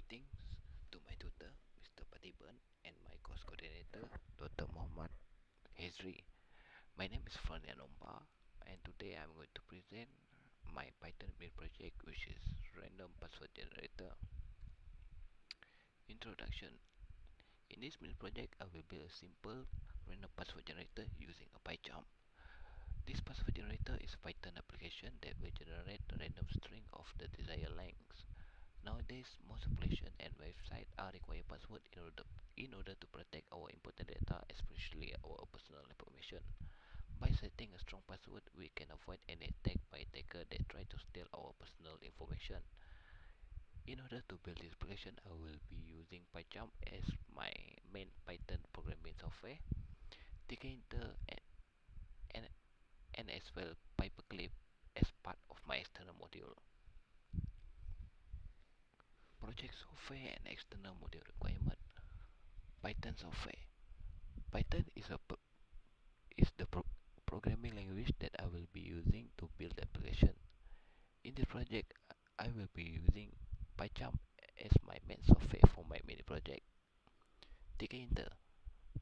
Greetings to my tutor, Mr. Patiban, and my course coordinator, Dr. Muhammad Hezri. My name is Fania Nomba, and today I'm going to present my Python build project, which is random password generator. Introduction. In this build project, I will build a simple random password generator using a PyCharm. This password generator is a Python application that will generate a random string of the desired length. Nowadays, most applications and websites are require password in order to protect our important data, especially our personal information. By setting a strong password, we can avoid any attack by attacker that try to steal our personal information. In order to build this application, I will be using PyCharm as my main Python programming software, Tkinter and, and as well Paperclip as part of my external module. Project software and external module requirement. Python software. Python is the programming language that I will be using to build the application. In this project, I will be using PyCharm as my main software for my mini project. Tkinter.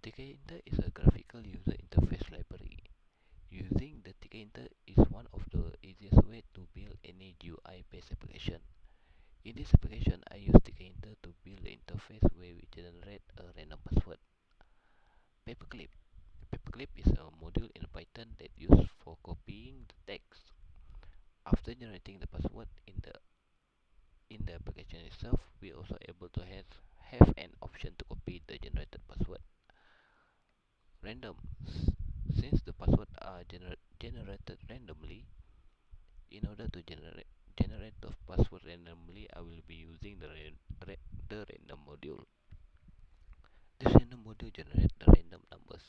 Tkinter is a graphical user interface library. Using the Tkinter is one of the easiest way to build any GUI-based application. In this application, I use Tkinter to build the interface where we generate a random password. Paperclip. Paperclip is a module in Python that used for copying the text. After generating the password in the application itself, we also able to have an option to copy the generated password. Random. Since the password are generated randomly, in order to generate the password randomly, I will be using the random module. This random module generates the random numbers,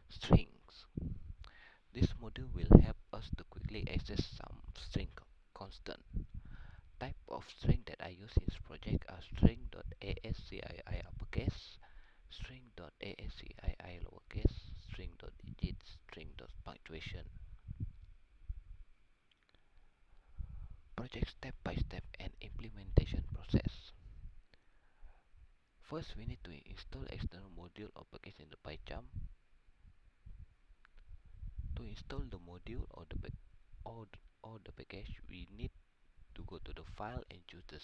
strings. This module will help us to quickly access some string constant. Type of string that I use in this project are string.ascii uppercase, string.ascii lowercase, string.digits, string.punctuation. Project step by step and implementation process. First, we need to install external module or package in the PyCharm. To install the module or the package, we need to go to the file and choose the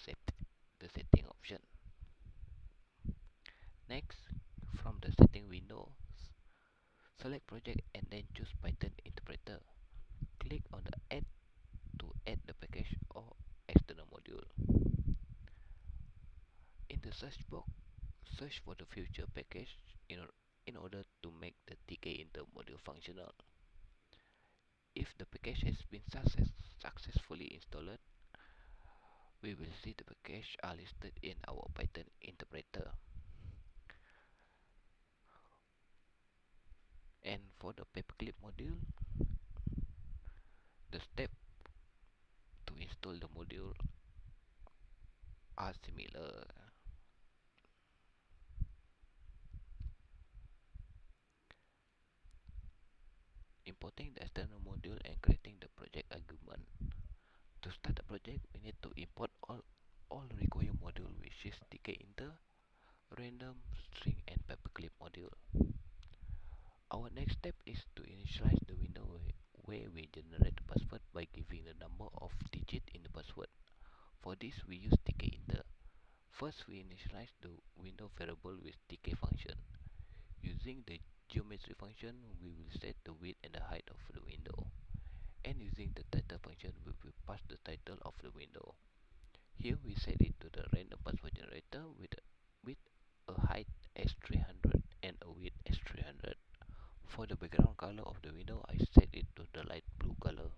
setting option. Next, from the setting window, select project and then choose Python interpreter. Click on the add to add the package or external module. In the search box, search for the future package in order to make the Tkinter module functional. If the package has been successfully installed, we will see the package are listed in our Python interpreter. And for the paperclip module, the steps to install the module are similar. Importing the external module and creating the project argument. To start the project, we need to import all required module, which is Tkinter, random, string and paperclip module. Our next step is to initialize the window where we generate the password by giving the number of digits in the password. For this, we use Tkinter. First, we initialize the window variable with tk function. Using the geometry function, we will set the width and the height of the window. And using the title function, we will pass the title of the window. Here we set it to the random password generator with a height as 300 and a width as 300. For the background color of the window, I set it to the light blue color.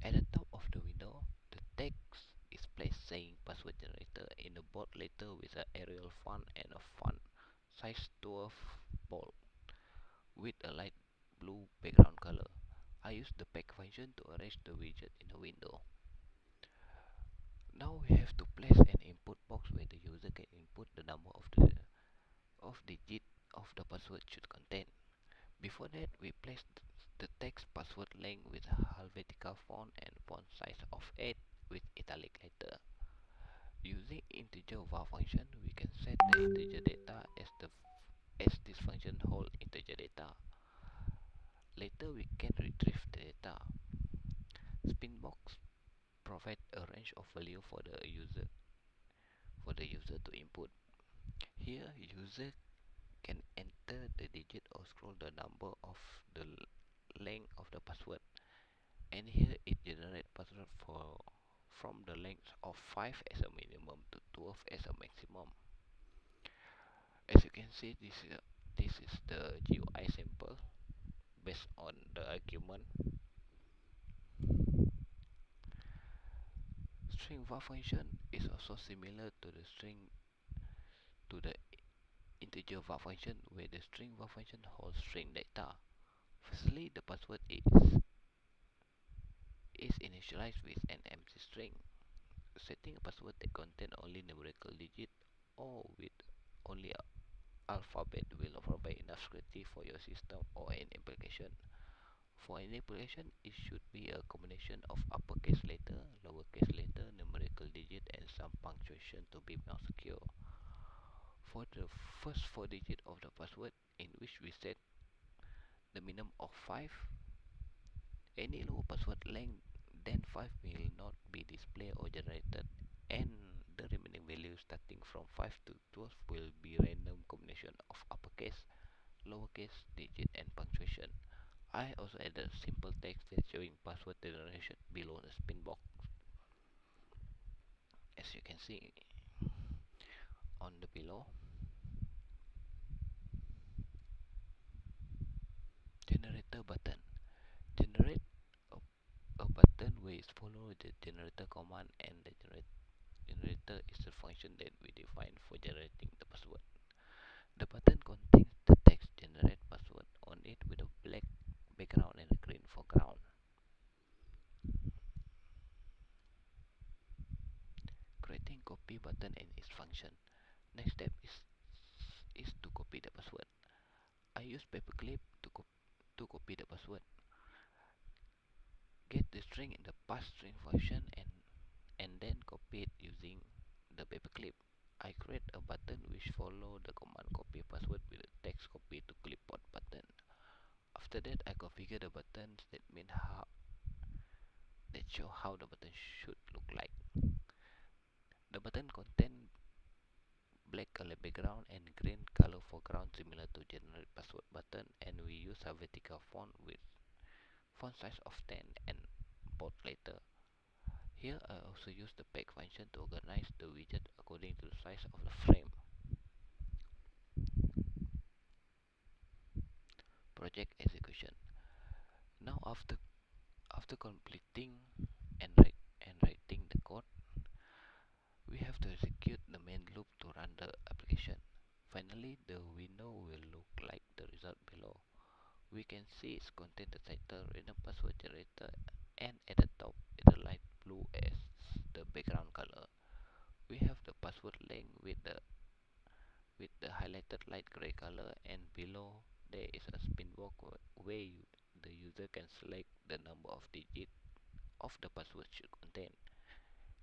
At the top of the window, the text is placed saying password generator in a bold letter with an Arial font and a font size 12 bold with a light blue background color. I use the pack function to arrange the widget in the window. Now we have to place an input box where the user can input the number of digit of the password should contain. Before that, we place the text password length with Helvetica font and font size of 8 with italic letter. Using integer var function, we can set the integer data as this function hold integer data. Later, we can retrieve the data. Spinbox provide a range of value for the user to input. Here, user can enter the digit or scroll the number of the length of the password. And here it generates password from the length of 5 as a minimum to 12 as a maximum. As you can see, this is the GUI sample based on the argument. String var function is also similar to the integer var function, where the string var function holds string data. Firstly, the password is initialized with an empty string. Setting a password that contains only numerical digit or with only alphabet will not provide enough security for your system or an application. For an application, it should be a combination of uppercase letter, lowercase letter, numerical digit, and some punctuation to be more secure. For the first 4 digits of the password, in which we set the minimum of 5, any lower password length than 5 will not be displayed or generated, and the remaining values starting from 5 to 12 will be random combination of uppercase, lowercase, digit, and punctuation. I also added simple text that showing password generation below the spin box. As you can see on the below, generator button. Generate a button where it follow the generator command, and the generator is the function that we define for generating the password. The button contains the text generate password on it with a black background and a green foreground. Creating copy button and its function. Next step is to copy the password. I use paperclip to copy the password. Get the string in the pass string function and then copy it using the paperclip. I create a button which follow the command copy password with the text copy to clipboard button. After that, I configure the buttons that show how the button should look like. The button contain black color background and green color foreground similar to generate password button, and we use Helvetica font with font size of 10 and bold letter. Here I also use the pack function to organize the widget according to the size of the frame. Project execution. Now after completing and writing the code, we have to execute the main loop to run the application. Finally, the window will look like the result below. We can see it contains the title, random password generator, and at the top it is light blue as the background color. We have the password length with the highlighted light gray color, and below there is a spin box where the user can select the number of digits of the password should contain.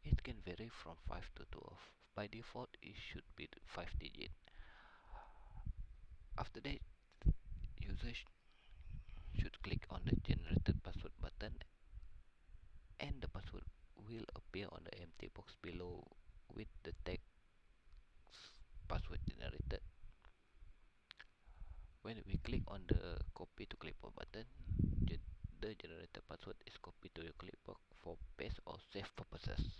It can vary from 5 to 12. By default, it should be 5 digits. After that, user should click on the generated password button, and the password will appear on the empty box below with the text password generated. When we click on the copy to clipboard button, the generated password is copied to your clipboard for paste or save purposes.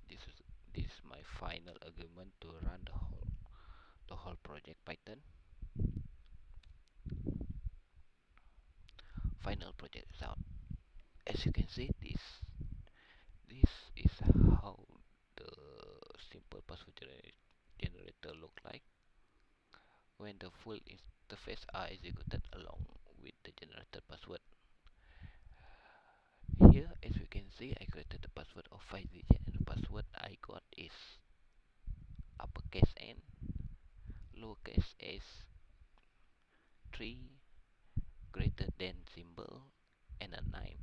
This is my final argument to run the whole project Python. Final project is out. As you can see, this is how the simple password generator look like when the full interface are executed along with the generated password. Here, as you can see, I created the password of 5 digits, and the password I got is uppercase N, lowercase s, 3 greater than symbol and a 9.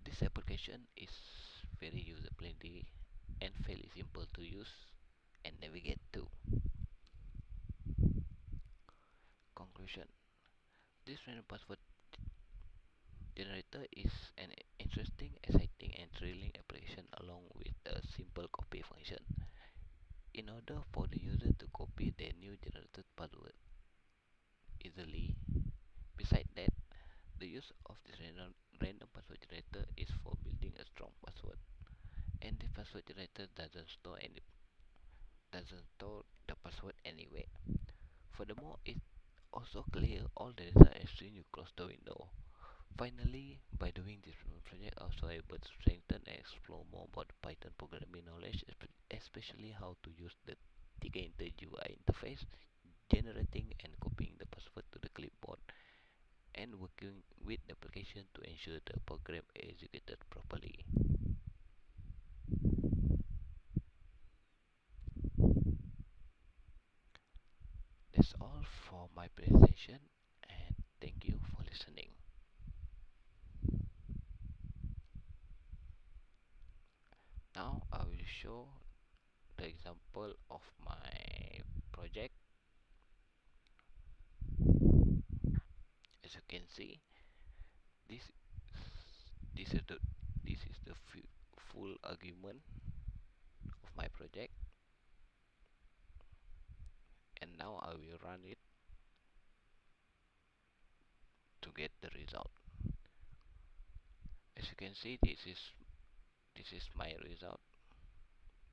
This application is very user friendly and fairly simple to use and navigate to. Conclusion: this random password generator is an interesting, exciting, and thrilling application along with a simple copy function. In order for the user to copy their new generated password easily, besides that, the use of this random password generator is for building a strong password, and the password generator doesn't store the password anyway. Furthermore, it also clear all the data as soon you close the window. Finally, by doing this project, I was also able to strengthen and explore more about Python programming knowledge, especially how to use the Tkinter UI interface, generating and copying the password to the clipboard, and working with the application to ensure the program is executed properly. That's all for my presentation, and thank you for listening. Now I will show the example of my project. As you can see, this this is the this is the full argument of my project, and now I will run it to get the result. As you can see, this is my result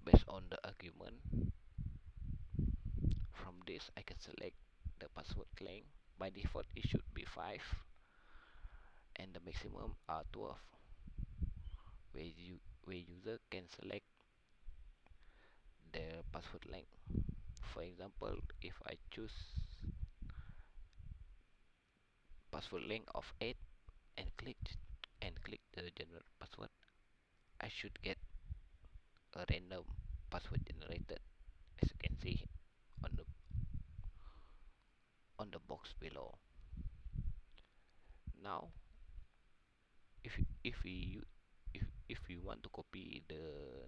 based on the argument. From this I can select the password length. By default it should be 5 and the maximum are 12, where user can select the password length. For example, if I choose password length of 8 and click the generate password, I should get a random password generated, as you can see on the box below. Now if we want to copy the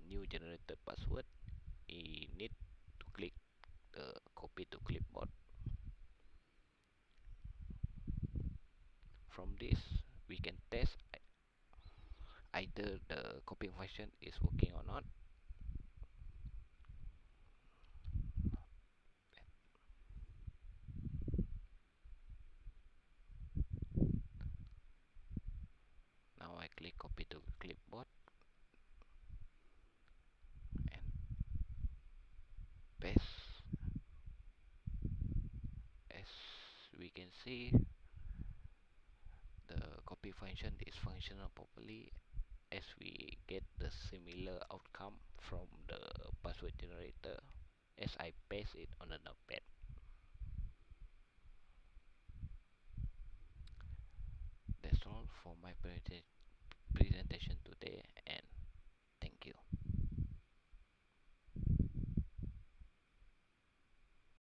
new generated password, we need to click the copy to clipboard. From this we can test either the copying function is working or not. Now I click copy to clipboard and paste. As we can see, the copy function is functional properly, as we get the similar outcome from the password generator as I paste it on the notepad. That's all for my presentation today, and